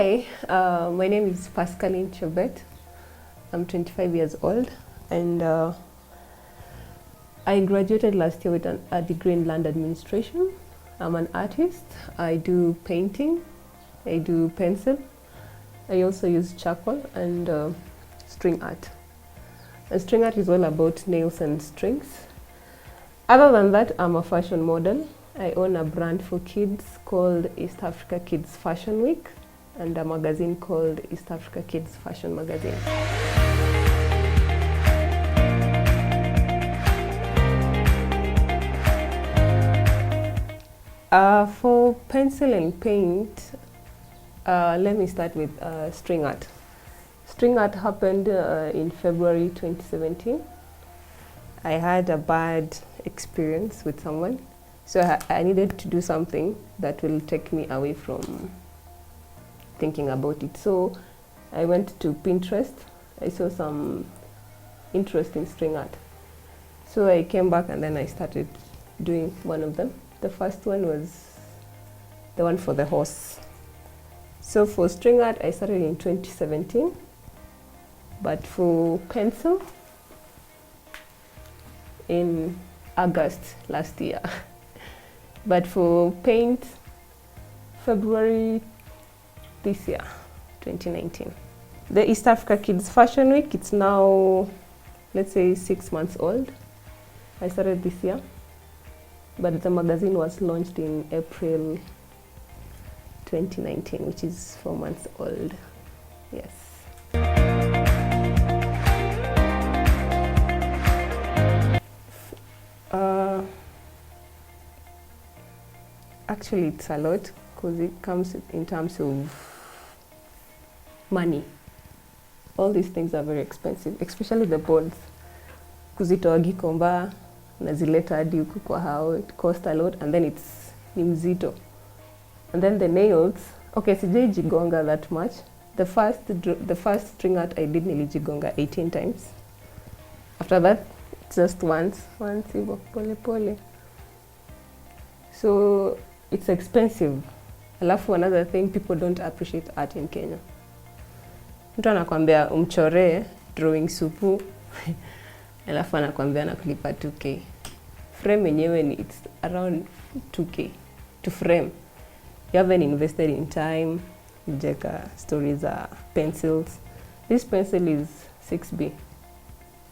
Hi, my name is Pascaline Chebet. I'm 25 years old and I graduated last year with a degree in land administration. I'm an artist. I do painting, I do pencil. I also use charcoal and string art. And string art is all about nails and strings. Other than that, I'm a fashion model. I own a brand for kids called East Africa Kids Fashion Week and a magazine called East Africa Kids Fashion Magazine. For pencil and paint, let me start with string art. String art happened in February 2017. I had a bad experience with someone, so I needed to do something that will take me away from thinking about it. So I went to Pinterest. I saw some interest in string art. So I came back and then I started doing one of them. The first one was the one for the horse. So for string art, I started in 2017. But for pencil, in August last year. But for paint, February this year, 2019. The East Africa Kids Fashion Week, it's now, let's say, 6 months old. I started this year, but the magazine was launched in April 2019, which is 4 months old. Yes. Actually, it's a lot because it comes in terms of money. All these things are very expensive, especially the boards. Kuzitoa Gikomba, nazileta hadi huku kwa hao, it costs a lot, and then it's ni mzito. And then the nails, okay, sijai jigonga that much. The first string art I did nilijigonga 18 times. After that, just once hivo, pole pole. So it's expensive. Alafu another thing, people don't appreciate art in Kenya. Mtu anakuambia umchoree drawing supu, alafu anakuambia nakulipa 2K. Frame yenyewe ni it's around 2K to frame. You haven't invested in time, jeka stories are pencils. This pencil is 6B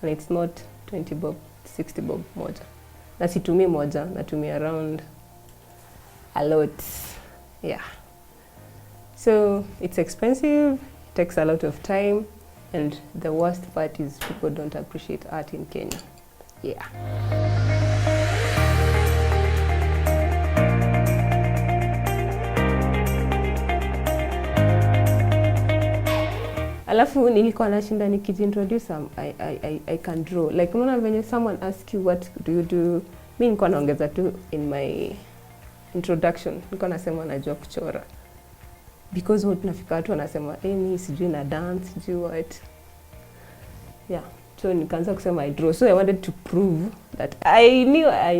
and it's not 20 bob, 60 bob moja. Na situmi moja, natumi around a lot. Yeah. So it's expensive, takes a lot of time, and the worst part is people don't appreciate art in Kenya. Yeah. Alafu nilikuwa nashinda nikijiintroduce, I can draw. Like unaona venye someone asks you what do you do, mimi nilikuwa naongeza tu in my introduction, nilikuwa nasema najua kuchora. Because what nafika watu wanasema, mimi sijui na dance, sijui what. Yeah, so nikaanza kusema I draw. So I wanted to prove that I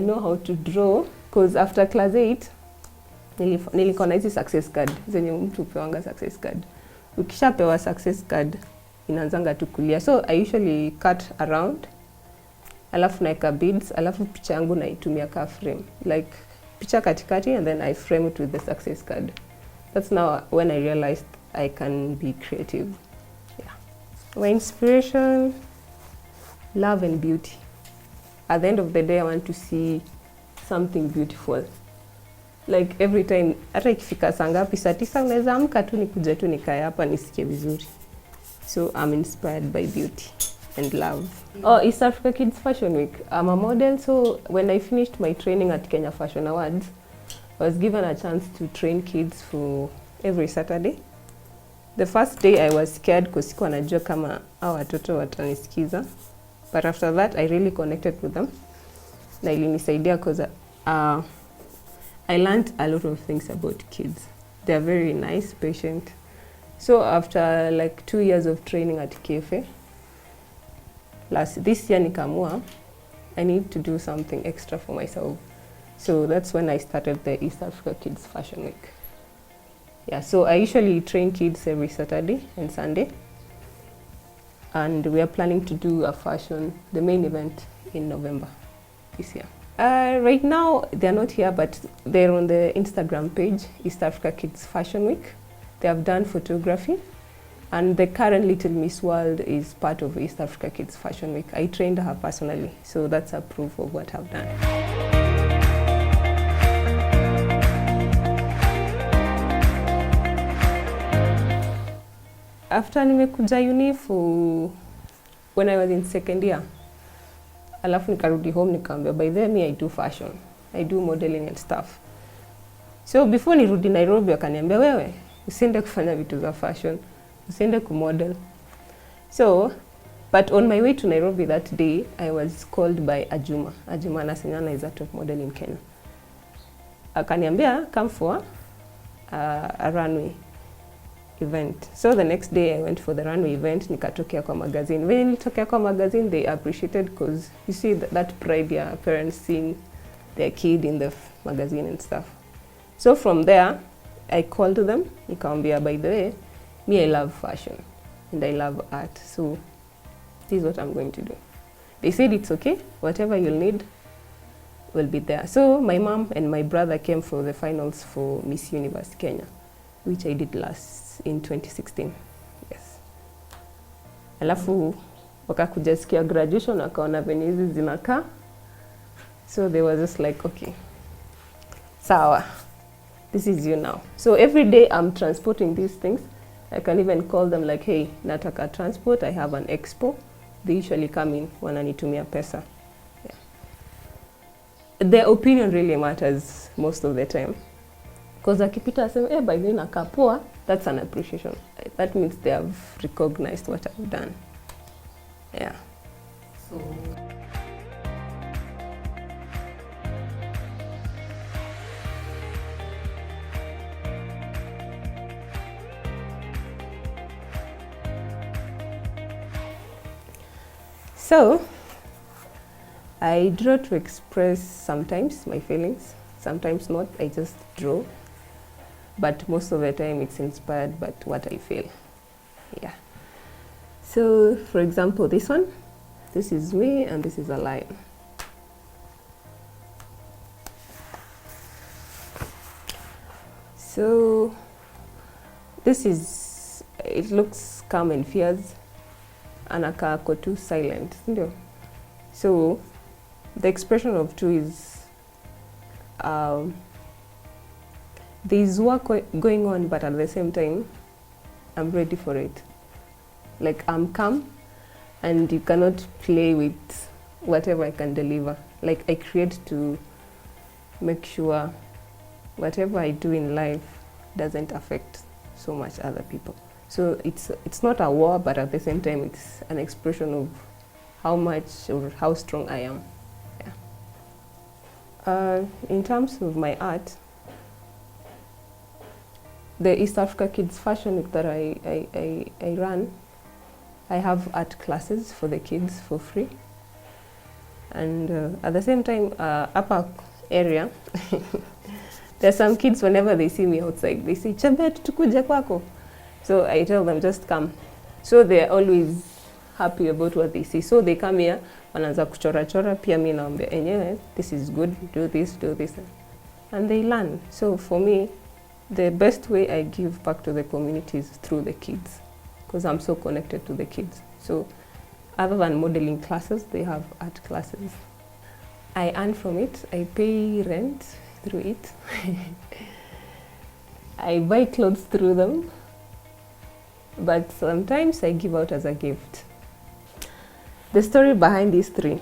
know how to draw, because after class 8 nilikuwa na hizi success card, zenye mtu upewanga success card. Ukishapewa success card, inaanzanga tu kulia. So I usually cut around, alafu naeka beads, alafu picha yangu naitumia ka frame. Like picha katikati and then I frame it with the success card. That's now when I realized I can be creative. Yeah. My inspiration, love and beauty. At the end of the day, I want to see something beautiful. Like every time, hata ikifika saa ngapi, saa 9 unaweza amka tu nikuje tu nikae hapa nisikie vizuri. So I'm inspired by beauty and love. Oh, East Africa Kids Fashion Week. I'm a model, so when I finished my training at Kenya Fashion Awards, I was given a chance to train kids for every Saturday. The first day I was scared because sikuwa najua kama hao watoto watanisikiza. But after that I really connected with them. Na ilinisaidia because I learned a lot of things about kids. They are very nice, patient. So after like 2 years of training at KFA, this year nikamua, I need to do something extra for myself. So that's when I started the East Africa Kids Fashion Week. Yeah, so I usually train kids every Saturday and Sunday. And we are planning to do a fashion, the main event in November this year. Right now, they're not here, but they're on the Instagram page, East Africa Kids Fashion Week. They have done photography. And the current Little Miss World is part of East Africa Kids Fashion Week. I trained her personally, so that's a proof of what I've done. After nimekuja uni for when I was in second year, alafu nikarudi home nikaambia, by then I do fashion, I do modeling and stuff. So before nirudi Nairobi wakaniambia, wewe usiende kufanya vitu za fashion, usiende kumodel. So, but on my way to Nairobi that day, I was called by Ajuma. Ajuma Nasenyana is a top model in Kenya. Akaniambia, come for a runway event. So the next day I went for the runway event, nikatokea kwa magazine. When nilitokea kwa magazine, they appreciated because you see that pride your parents seeing their kid in the magazine and stuff. So from there, I called them, nikamwambia, by the way, me I love fashion and I love art, so this is what I'm going to do. They said it's okay, whatever you'll need will be there. So my mom and my brother came for the finals for Miss Universe Kenya, which I did in 2016. Yes. Alafu wakakuja siku ya graduation wakaona venye hizi zinakaa. So they were just like, okay, sawa, this is you now. So every day I'm transporting these things. I can even call them like, hey, nataka transport, I have an expo. They usually come in, wananitumia pesa. Yeah. Their opinion really matters most of the time. Because akipita aseme, by the way nakaa poa, that's an appreciation. That means they have recognized what I've done. Yeah. So, I draw to express sometimes my feelings, sometimes not. I just draw. But most of the time it's inspired by what I feel. Yeah. So, for example, this one, this is me and this is a lion. So, this is, it looks calm and fierce. Anakaa ako too silent, ndio. So, the expression of two is, there's work going on, but at the same time, I'm ready for it. Like, I'm calm, and you cannot play with whatever I can deliver. Like, I create to make sure whatever I do in life doesn't affect so much other people. So it's not a war, but at the same time, it's an expression of how much or how strong I am. Yeah. In terms of my art, the East Africa Kids Fashion Week that I run, I have art classes for the kids for free. And at the same time, upper area, there are some kids, whenever they see me outside, they say, Chebet, tukuje kwako. So I tell them, just come. So they're always happy about what they see. So they come here, wanaanza kuchora chora, pia mimi naambia, enyewe, this is good, do this. And they learn. So for me, the best way I give back to the community is through the kids, because I'm so connected to the kids. So other than modeling classes, they have art classes. I earn from it. I pay rent through it. I buy clothes through them. But sometimes I give out as a gift. The story behind these three.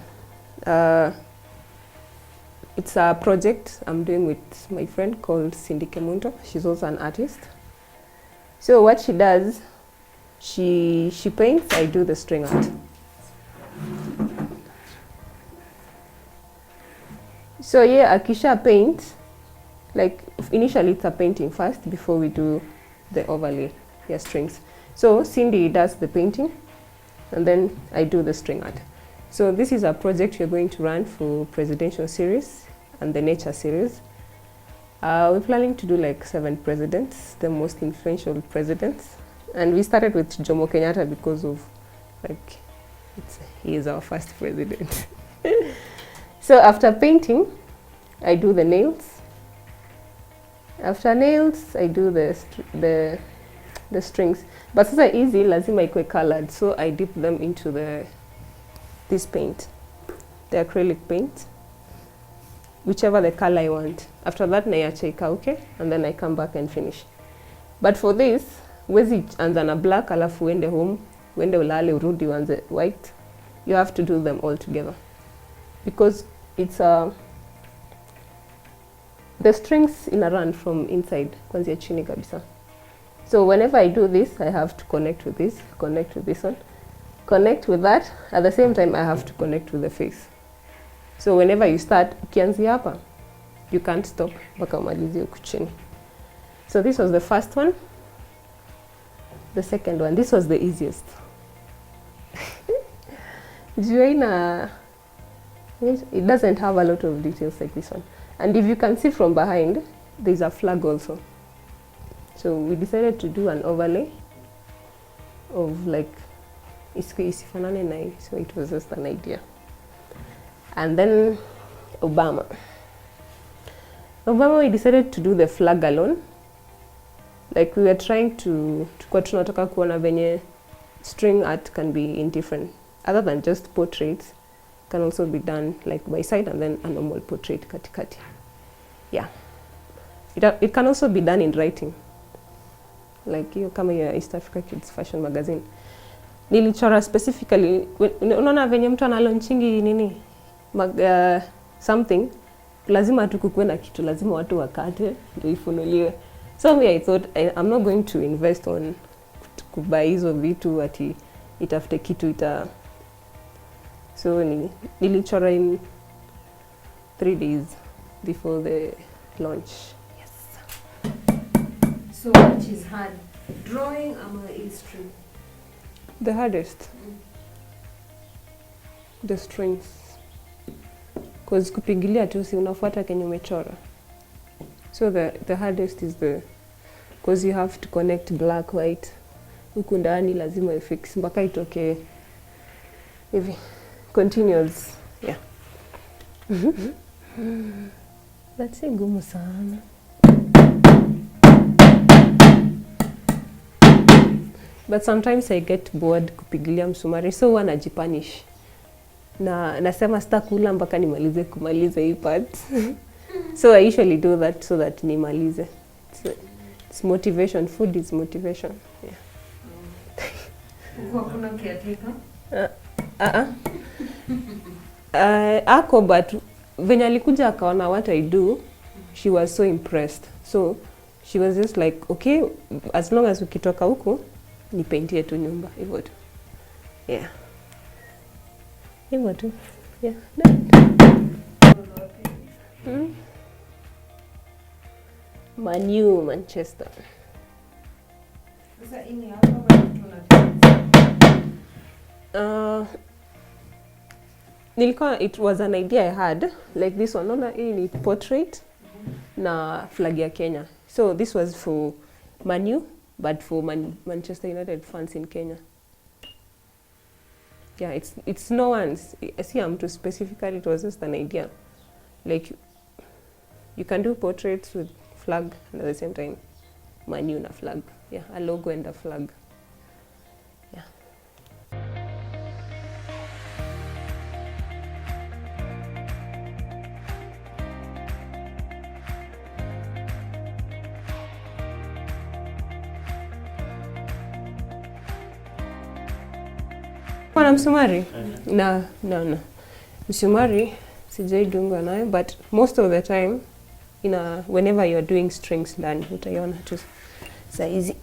It's a project I'm doing with my friend called Cindy Kemunto. She's also an artist. So what she does, she paints, I do the string art. So yeah, Akisha paints, like initially it's a painting first before we do the overlay, strings. So Cindy does the painting and then I do the string art. So this is a project we're going to run for presidential series and the nature series. We're planning to do like 7 presidents, the most influential presidents. And we started with Jomo Kenyatta because of, like, he is our first president. So after painting, I do the nails. After nails, I do the strings. But sasa easy, lazima ikuwe colored, so I dip them into this paint, the acrylic paint, whichever the color I want. After that, naiacha ikauke, and then I come back and finish. But for this, wezi anza na black, alafu uende home, uende ulale, urudi uanze white. You have to do them all together. Because it's the strings in a run from inside, kwanzia chini kabisa. So whenever I do this, I have to connect with this, connect with this one, connect with that. At the same time, I have to connect with the face. So whenever you start, ukianzia hapa, you can't stop mpaka umalizie huku chini. So this was the first one. The second one, this was the easiest. It doesn't have a lot of details like this one. And if you can see from behind, there's a flag also. So we decided to do an overlay of like isifanane na hii, so it was just an idea. And then Obama, we decided to do the flag alone. Like we were trying to tunataka kuona venye string art can be in different, other than just portraits, can also be done like by side and then a normal portrait katikati. Yeah. It can also be done in writing. Like hiyo kama ya East Africa Kids Fashion Magazine. Nilichora specifically, unaona venye mtu analaunchingi nini? Something, lazima tu kukuwe na kitu, lazima watu wakate, ndio ifunuliwe. So me, I thought I'm not going to invest on kubuy hizo vitu ati itafute kitu ita. So nilichora in 3 days before the launch. Yes. So which is hard, drawing or illustration? The hardest. The strings. Because kupigilia tu si unafuata kenye umechora. So the hardest is because you have to connect black, white. Huku ndani lazima ifix mpaka itoke hivi. Continuous. Yeah. That's a gumu sana. But sometimes I get bored kupigilia msumari, so huwa najipanish. Na nasema sitakula mpaka nimalize hii part. So I usually do that so that nimalize. It's motivation. Food is motivation. Yeah. Kuna caretaker? Ako, but when alikuja akaona what I do, she was so impressed. So she was just like, okay, as long as ukitoka huku, nipaintie tu nyumba, hivyo tu. Yeah. Hivyo tu. Yeah. Manu, Manchester. Sasa ini hapa it was an idea I had, like this one. Naona hii ni portrait na flag ya Kenya. So this was for Manu, but for Manchester United fans in Kenya. Yeah, it's no one's. I see I'm too specifically, it was just an idea. Like you can do portraits with flag and at the same time Manu na flag. Yeah, a logo and a flag. Yeah. Kuna msumari? No. Msumari sijaidunga nayo, but most of the time whenever you're doing strings ndani utaiona tu saizi.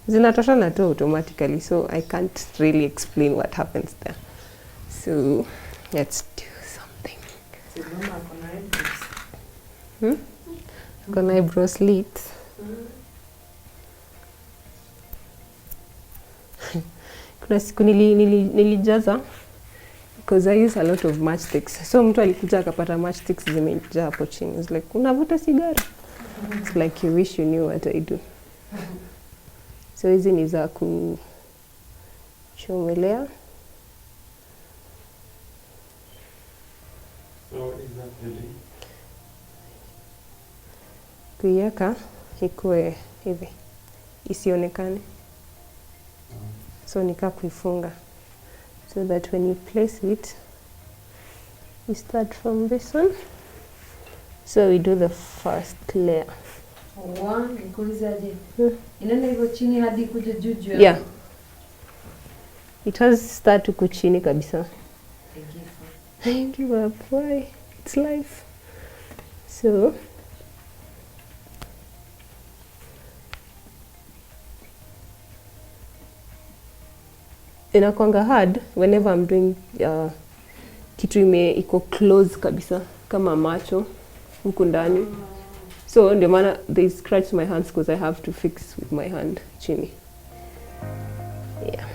Zinatoshana tu automatically, so I can't really explain what happens there. So let's do something. Kuna eyebrow slits. Kuna siku nilijaza because I use a lot of matchsticks. So mtu alikuja akapata matchsticks zimejaa hapo chini. It's like, unavuta sigara? It's like you wish you knew what I do. So hizi ni za kuchomelea. So exactly. Kuiweka ikuwe hivi isionekane. So nika kuifunga so that when you place it, you start from this one. So we do the first layer. Inaenda hivyo chini hadi kuja juu. Yeah. It has start huku chini kabisa. I give up. Why? It's life. So inakwanga hard whenever I'm doing kitu iko close kabisa kama macho huku ndani. So ndio maana they scratch my hands because I have to fix with my hand chini. Yeah.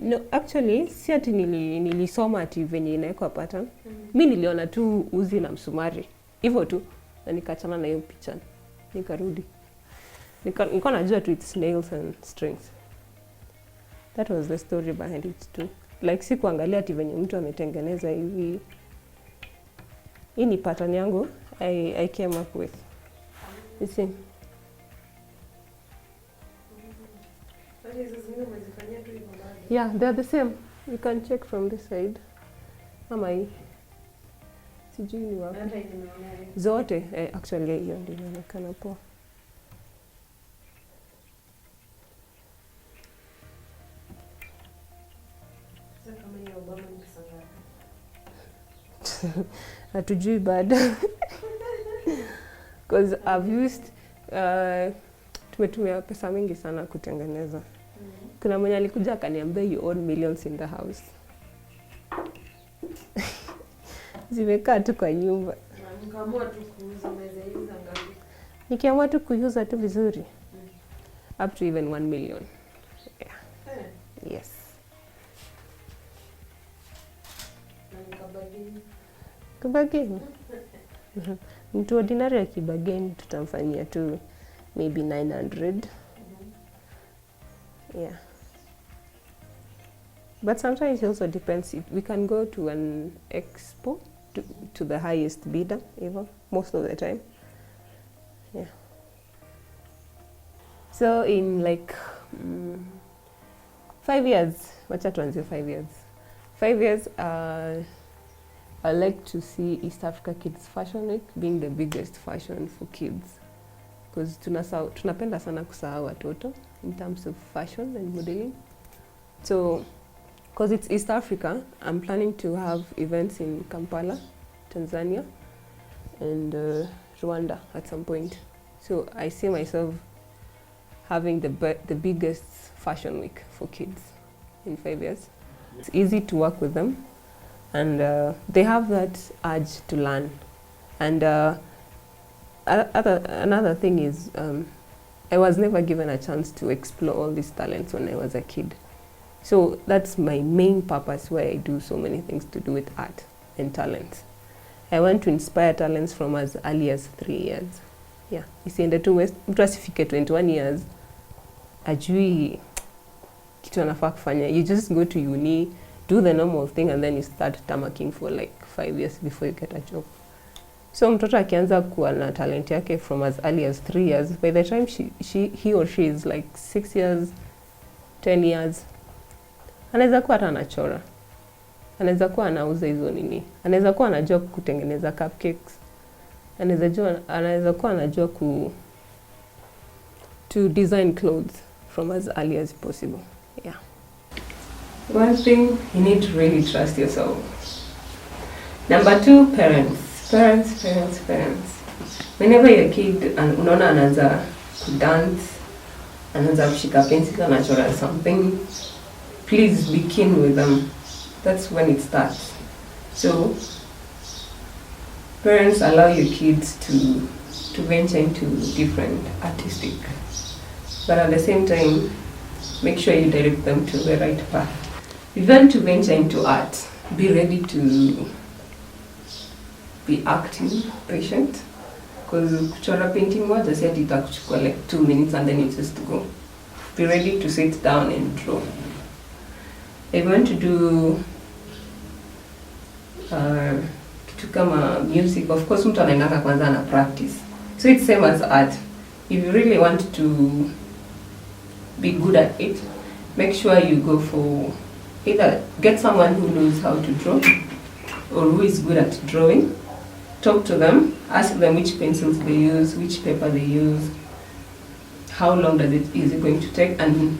No, actually, si ati nilisoma ati venye inawekwa pattern. Mi niliona tu uzi na msumari. Hivyo tu. Na nikachana na hiyo picha. Nikarudi. Nilikuwa najua tu it's nails and strings. That was the story behind it too. Like si kuangalia ati venye mtu ametengeneza hivi. Hii ni pattern yangu I came up with. You see? Yeah, they're the same. You can check from this side. Ama hii. Sijui ni wapi. Zote, actually hiyo ndio inaonekana poa. Hatujui bado. Because I've used tumetumia pesa mingi sana kutengeneza. Kuna mwenye alikuja akaniambia you own millions in the house. Zimekaa tu kwa nyumba. Nikaamua tu kuuza meza ngapi? Nikiamua tu kuuza tu vizuri. Up to even 1 million. Yeah. Yes. Na nikabageni. Kubageni. Mtu ordinary akibageni tutamfanyia tu maybe 900. Yeah. But sometimes it also depends. We can go to an expo to the highest bidder, even most of the time. Yeah. So in like 5 years, wacha tuanze 5 years. 5 years, I like to see East Africa Kids Fashion Week being the biggest fashion for kids. Because tunapenda sana kusahau watoto in terms of fashion and modeling. So, because it's East Africa, I'm planning to have events in Kampala, Tanzania, and Rwanda at some point. So I see myself having the biggest fashion week for kids in 5 years. It's easy to work with them, and they have that urge to learn. And another thing is, I was never given a chance to explore all these talents when I was a kid. So that's my main purpose why I do so many things to do with art and talents. I want to inspire talents from as early as 3 years. Yeah, isiende tu mtu asifike 21 years ajui kitu anafaa kufanya. You just go to uni, do the normal thing, and then you start tamaking for like 5 years before you get a job. So mtoto akianza kuwa na talent yake from as early as 3 years, by the time he or she is like 6 years, 10 years, Anaweza kuwa hata anachora. Anaweza kuwa anauza hizo nini. Anaweza kuwa anajua kutengeneza cupcakes. Anaweza kuwa anajua to design clothes from as early as possible. Yeah. One thing, you need to really trust yourself. Number 2, parents. Parents. Whenever your kid unaona anaanza dance, anaanza kushika pencil, anachora something, please be keen with them. That's when it starts. So parents, allow your kids to venture into different artistic, but at the same time, make sure you direct them to the right path. If you want to venture into art, be ready to be active, patient, because kuchora painting moja si ati itakuchukua like 2 minutes and then you just go. Be ready to sit down and draw. If you want to do kitu kama music, of course mtu anaendanga kwanza na practice. So it's same as art. If you really want to be good at it, make sure you go for either get someone who knows how to draw or who is good at drawing. Talk to them, ask them which pencils they use, which paper they use, how long is it going to take, and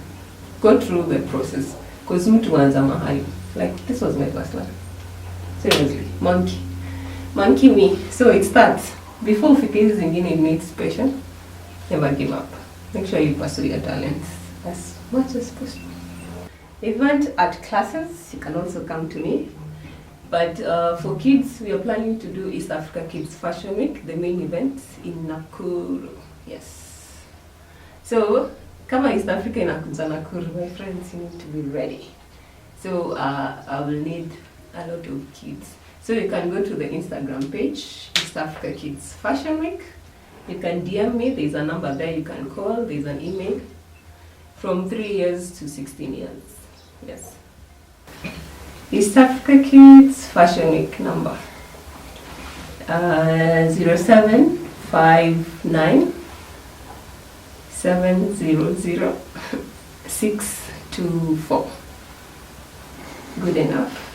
go through the process. Because mtu anza mahali. Like, this was my first one. Seriously, monkey me. So it starts. Before ufike hizi zingine, it needs patience. Never give up. Make sure you pursue your talents as much as possible. If you want art classes, you can also come to me. But for kids, we are planning to do East Africa Kids Fashion Week, the main event in Nakuru. Yes. So, kama East Africa inakuja Nakuru, my friends, you need to be ready. So, I will need a lot of kids. So you can go to the Instagram page, East Africa Kids Fashion Week. You can DM me, there's a number there you can call, there's an email. From 3 years to 16 years. Yes. East Africa Kids Fashion Week number 0759 700 624. Good enough.